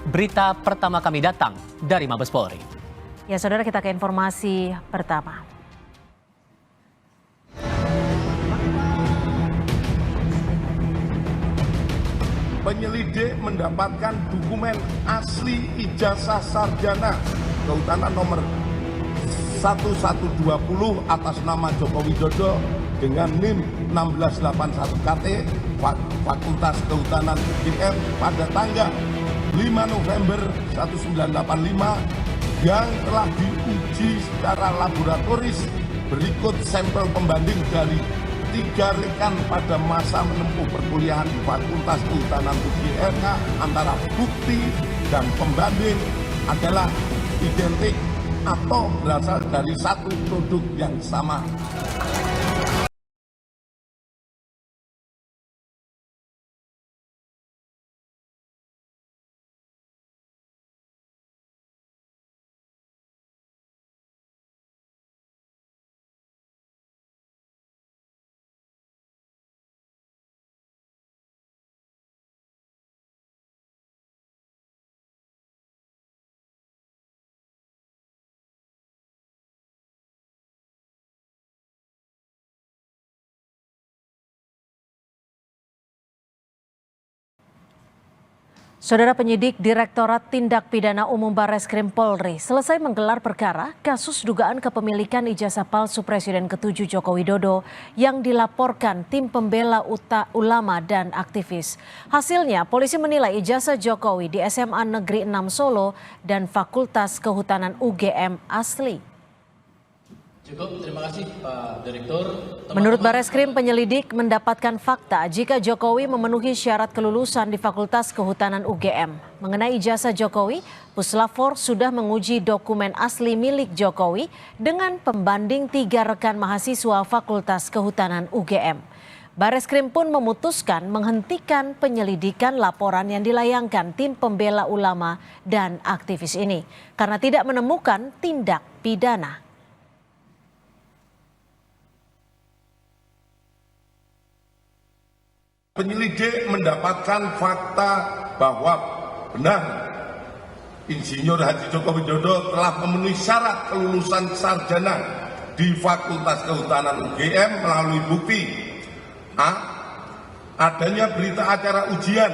Berita pertama kami datang dari Mabes Polri. Ya saudara, kita ke informasi pertama. Penyelidik mendapatkan dokumen asli ijazah sarjana Kehutanan nomor 1120 atas nama Joko Widodo dengan NIM 1681 KT Fakultas Kehutanan UGM pada tanggal 5 November 1985 yang telah diuji secara laboratoris. Berikut sampel pembanding dari 3 rekan pada masa menempuh perkuliahan di Fakultas Kehutanan UGM. Antara bukti dan pembanding adalah identik atau berasal dari satu produk yang sama. Saudara, penyidik Direktorat Tindak Pidana Umum Barreskrim Polri selesai menggelar perkara kasus dugaan kepemilikan ijazah palsu Presiden ke-7 Joko Widodo yang dilaporkan tim pembela ulama dan aktivis. Hasilnya, polisi menilai ijazah Jokowi di SMA Negeri 6 Solo dan Fakultas Kehutanan UGM asli. Cukup, terima kasih Pak Direktur. Menurut Barreskrim, penyelidik mendapatkan fakta jika Jokowi memenuhi syarat kelulusan di Fakultas Kehutanan UGM. Mengenai ijazah Jokowi, Puslapfor sudah menguji dokumen asli milik Jokowi dengan pembanding 3 rekan mahasiswa Fakultas Kehutanan UGM. Barreskrim pun memutuskan menghentikan penyelidikan laporan yang dilayangkan tim pembela ulama dan aktivis ini karena tidak menemukan tindak pidana. Penyelidik mendapatkan fakta bahwa benar Insinyur Haji Joko Widodo telah memenuhi syarat kelulusan sarjana di Fakultas Kehutanan UGM melalui bukti A. Adanya berita acara ujian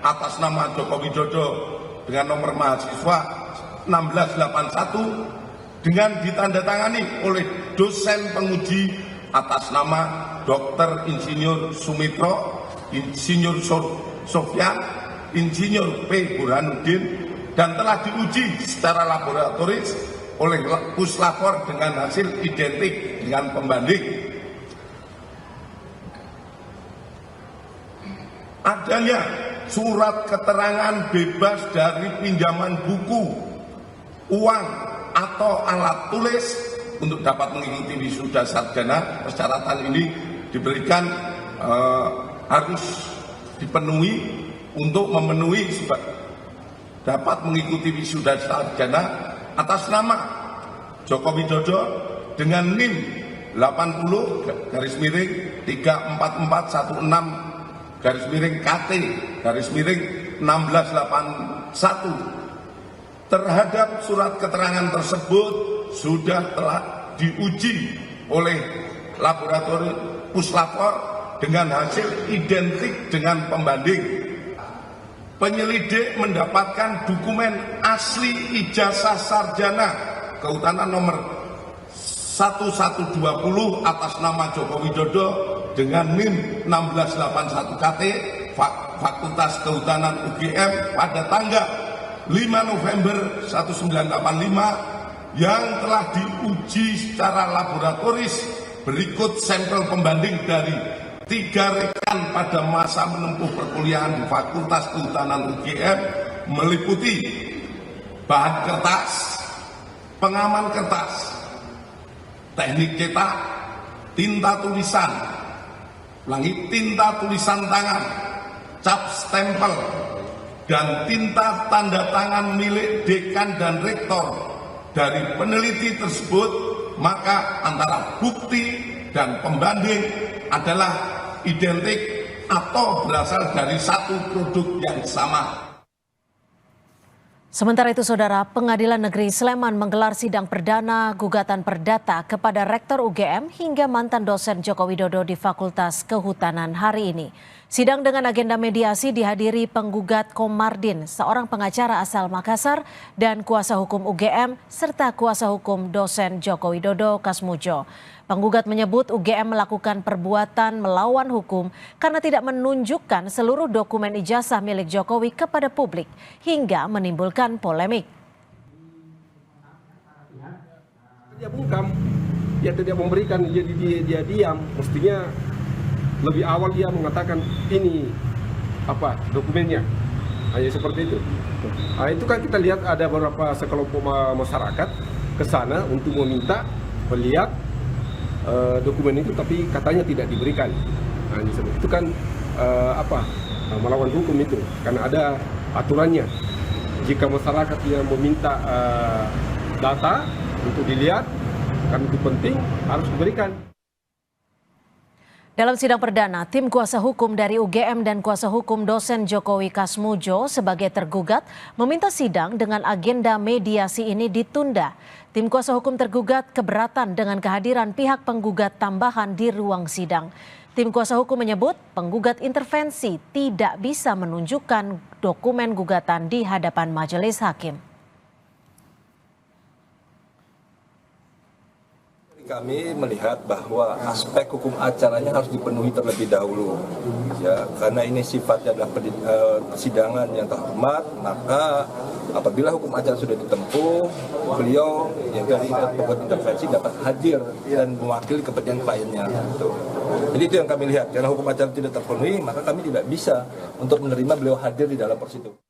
atas nama Joko Widodo dengan nomor mahasiswa 1681 dengan ditandatangani oleh dosen penguji atas nama Dr. Insinyur Sumitro, Insinyur Sofyan, Insinyur P. Burhanuddin, dan telah diuji secara laboratoris oleh Puslapfor dengan hasil identik dengan pembanding. Adanya surat keterangan bebas dari pinjaman buku, uang, atau alat tulis untuk dapat mengikuti wisuda sarjana. Persyaratan ini diberikan harus dipenuhi untuk memenuhi dapat mengikuti wisuda sarjana atas nama Joko Widodo dengan NIM 80-41416-KT-1681. Terhadap surat keterangan tersebut sudah telah diuji oleh laboratorium Puslapfor dengan hasil identik dengan pembanding. Penyelidik mendapatkan dokumen asli ijazah sarjana Kehutanan nomor 1120 atas nama Joko Widodo dengan NIM 1681 KT Fakultas Kehutanan UGM pada tanggal 5 November 1985 yang telah diuji secara laboratoris. Berikut sampel pembanding dari 3 rekan pada masa menempuh perkuliahan di Fakultas Kehutanan UGM meliputi bahan kertas, pengaman kertas, teknik cetak, tinta tulisan, tinta tulisan tangan, cap stempel, dan tinta tanda tangan milik dekan dan rektor. Dari peneliti tersebut, maka antara bukti dan pembanding adalah identik atau berasal dari satu produk yang sama. Sementara itu, Saudara, Pengadilan Negeri Sleman menggelar sidang perdana gugatan perdata kepada Rektor UGM hingga mantan dosen Joko Widodo di Fakultas Kehutanan hari ini. Sidang dengan agenda mediasi dihadiri penggugat Komardin, seorang pengacara asal Makassar, dan kuasa hukum UGM serta kuasa hukum dosen Joko Widodo Kasmujo. Penggugat menyebut UGM melakukan perbuatan melawan hukum karena tidak menunjukkan seluruh dokumen ijazah milik Jokowi kepada publik hingga menimbulkan polemik. Dia bungkam, dia tidak memberikan, dia diam. Mestinya lebih awal dia mengatakan ini apa dokumennya, hanya seperti itu. Nah, itu kan kita lihat ada beberapa sekelompok masyarakat ke sana untuk meminta melihat dokumen itu, tapi katanya tidak diberikan. Nah, itu kan melawan hukum itu, karena ada aturannya. Jika masyarakat yang meminta data untuk dilihat, kan itu penting, harus diberikan. Dalam sidang perdana, tim kuasa hukum dari UGM dan kuasa hukum dosen Jokowi Kasmujo sebagai tergugat meminta sidang dengan agenda mediasi ini ditunda. Tim kuasa hukum tergugat keberatan dengan kehadiran pihak penggugat tambahan di ruang sidang. Tim kuasa hukum menyebut penggugat intervensi tidak bisa menunjukkan dokumen gugatan di hadapan majelis hakim. Kami melihat bahwa aspek hukum acaranya harus dipenuhi terlebih dahulu, ya, karena ini sifatnya adalah persidangan yang terhormat. Maka apabila hukum acara sudah ditempuh, beliau yang dari penggugat intervensi dapat hadir dan mewakili kepentingan kliennya. Jadi itu yang kami lihat, karena hukum acara tidak terpenuhi, maka kami tidak bisa untuk menerima beliau hadir di dalam persidangan.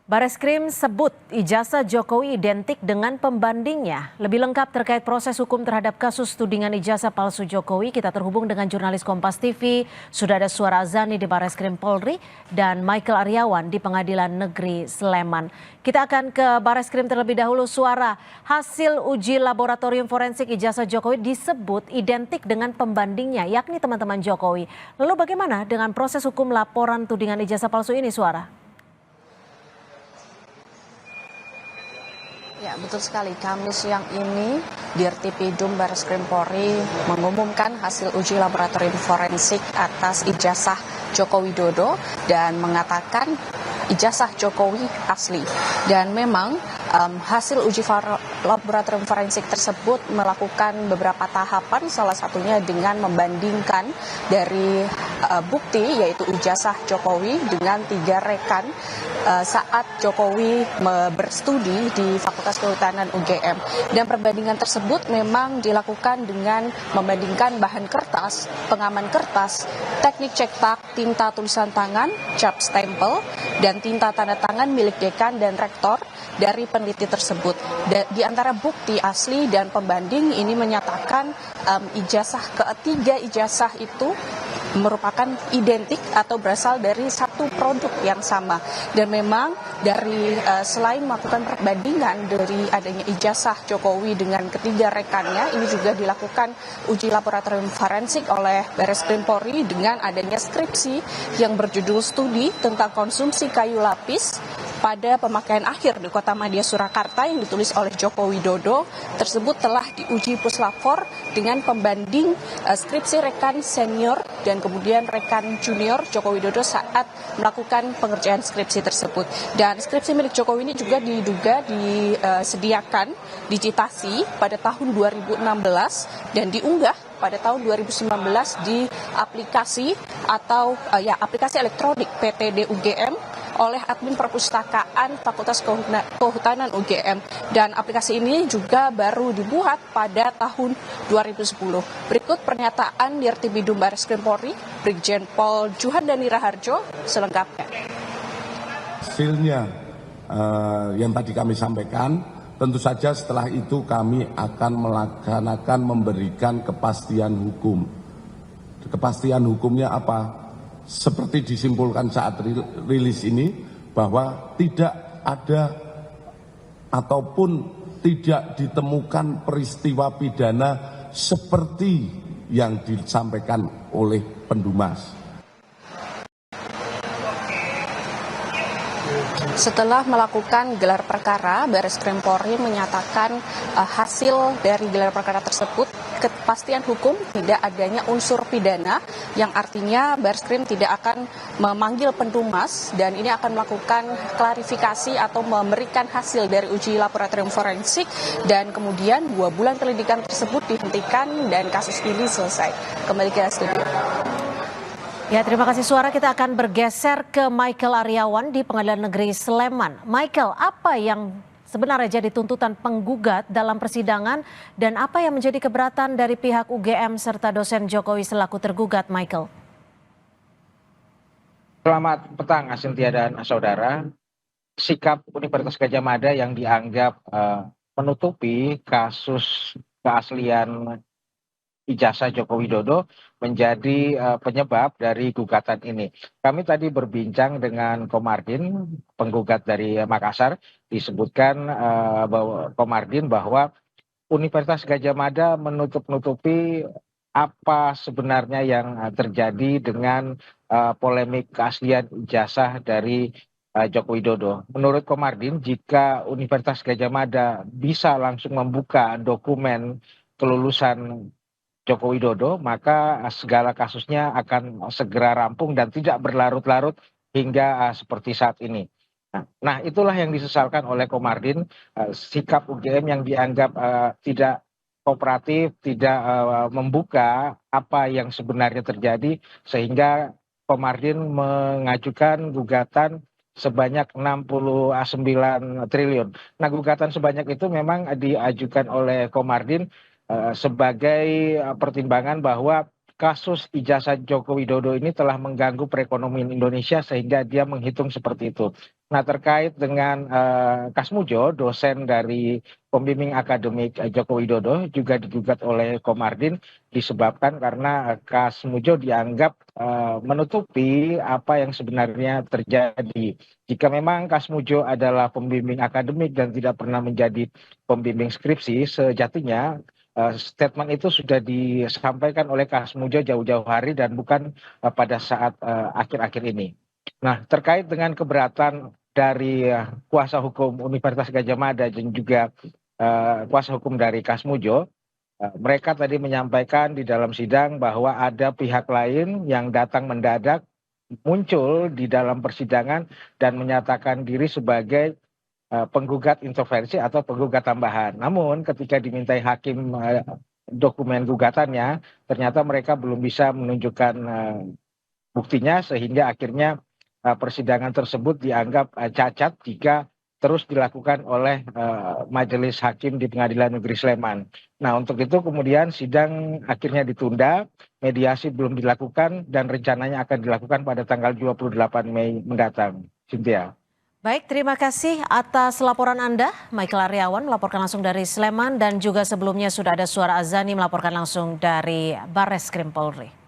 Bareskrim sebut ijazah Jokowi identik dengan pembandingnya. Lebih lengkap terkait proses hukum terhadap kasus tudingan ijazah palsu Jokowi, kita terhubung dengan jurnalis Kompas TV. Sudah ada Suara Azani di Bareskrim Polri dan Michael Aryawan di Pengadilan Negeri Sleman. Kita akan ke Bareskrim terlebih dahulu. Suara, hasil uji laboratorium forensik ijazah Jokowi disebut identik dengan pembandingnya, yakni teman-teman Jokowi. Lalu bagaimana dengan proses hukum laporan tudingan ijazah palsu ini, Suara? Ya, betul sekali. Kamis siang ini, Dirtipidum Bareskrim Polri mengumumkan hasil uji laboratorium forensik atas ijazah Joko Widodo dan mengatakan ijazah Jokowi asli. Dan memang hasil uji laboratorium forensik tersebut melakukan beberapa tahapan, salah satunya dengan membandingkan dari bukti yaitu ijazah Jokowi dengan 3 rekan saat Jokowi berstudi di Fakultas Kehutanan UGM. Dan perbandingan tersebut memang dilakukan dengan membandingkan bahan kertas, pengaman kertas, teknik cetak, tinta tulisan tangan, cap stempel, dan tinta tanda tangan milik dekan dan rektor dari peneliti tersebut. Di antara bukti asli dan pembanding ini menyatakan ketiga ijazah itu merupakan identik atau berasal dari satu produk yang sama. Dan memang dari selain melakukan perbandingan dari adanya ijazah Jokowi dengan ketiga rekannya, ini juga dilakukan uji laboratorium forensik oleh Bareskrim Polri dengan adanya skripsi yang berjudul Studi tentang Konsumsi Kayu Lapis pada pemakaian akhir di Kota Madya Surakarta yang ditulis oleh Joko Widodo tersebut telah diuji puslapor dengan pembanding skripsi rekan senior dan kemudian rekan junior Joko Widodo saat melakukan pengerjaan skripsi tersebut. Dan skripsi milik Jokowi ini juga diduga disediakan digitasi pada tahun 2016 dan diunggah pada tahun 2019 di aplikasi atau aplikasi elektronik PTD UGM oleh admin perpustakaan Fakultas Kehutanan UGM. Dan aplikasi ini juga baru dibuat pada tahun 2010. Berikut pernyataan Dirtipidum Bareskrim Polri, Brigjen Pol Juhandani Raharjo, selengkapnya. Hasilnya yang tadi kami sampaikan, tentu saja setelah itu kami akan melaksanakan memberikan kepastian hukum. Kepastian hukumnya apa? Seperti disimpulkan saat rilis ini, bahwa tidak ada ataupun tidak ditemukan peristiwa pidana seperti yang disampaikan oleh pendumas. Setelah melakukan gelar perkara, Baris Krim Polri menyatakan hasil dari gelar perkara tersebut kepastian hukum tidak adanya unsur pidana, yang artinya Baris Krim tidak akan memanggil pendumas dan ini akan melakukan klarifikasi atau memberikan hasil dari uji laboratorium forensik, dan kemudian 2 bulan penyelidikan tersebut dihentikan dan kasus ini selesai. Kembali ke studio. Ya, terima kasih Suara. Kita akan bergeser ke Michael Aryawan di Pengadilan Negeri Sleman. Michael, apa yang sebenarnya jadi tuntutan penggugat dalam persidangan dan apa yang menjadi keberatan dari pihak UGM serta dosen Jokowi selaku tergugat, Michael? Selamat petang, Asintia dan saudara. Sikap Universitas Gadjah Mada yang dianggap menutupi kasus keaslian ijazah Joko Widodo menjadi penyebab dari gugatan ini. Kami tadi berbincang dengan Komardin, penggugat dari Makassar, disebutkan Komardin bahwa Universitas Gadjah Mada menutup-nutupi apa sebenarnya yang terjadi dengan polemik keaslian ijazah dari Joko Widodo. Menurut Komardin, jika Universitas Gadjah Mada bisa langsung membuka dokumen kelulusan Joko Widodo, maka segala kasusnya akan segera rampung dan tidak berlarut-larut hingga seperti saat ini. Nah, itulah yang disesalkan oleh Komardin, sikap UGM yang dianggap tidak kooperatif, tidak membuka apa yang sebenarnya terjadi, sehingga Komardin mengajukan gugatan sebanyak 69 triliun. Nah, gugatan sebanyak itu memang diajukan oleh Komardin sebagai pertimbangan bahwa kasus ijazah Joko Widodo ini telah mengganggu perekonomian Indonesia sehingga dia menghitung seperti itu. Nah, terkait dengan Kasmujo, dosen dari pembimbing akademik Joko Widodo, juga digugat oleh Komardin disebabkan karena Kasmujo dianggap menutupi apa yang sebenarnya terjadi. Jika memang Kasmujo adalah pembimbing akademik dan tidak pernah menjadi pembimbing skripsi, sejatinya statement itu sudah disampaikan oleh Kasmujo jauh-jauh hari dan bukan pada saat akhir-akhir ini. Nah, terkait dengan keberatan dari kuasa hukum Universitas Gadjah Mada dan juga kuasa hukum dari Kasmujo, mereka tadi menyampaikan di dalam sidang bahwa ada pihak lain yang datang mendadak muncul di dalam persidangan dan menyatakan diri sebagai penggugat intervensi atau penggugat tambahan. Namun ketika dimintai hakim dokumen gugatannya, ternyata mereka belum bisa menunjukkan buktinya sehingga akhirnya persidangan tersebut dianggap cacat jika terus dilakukan oleh majelis hakim di Pengadilan Negeri Sleman. Nah, untuk itu kemudian sidang akhirnya ditunda, mediasi belum dilakukan dan rencananya akan dilakukan pada tanggal 28 Mei mendatang. Cynthia. Baik, terima kasih atas laporan Anda. Michael Aryawan melaporkan langsung dari Sleman dan juga sebelumnya sudah ada Suara Azani melaporkan langsung dari Barreskrim Polri.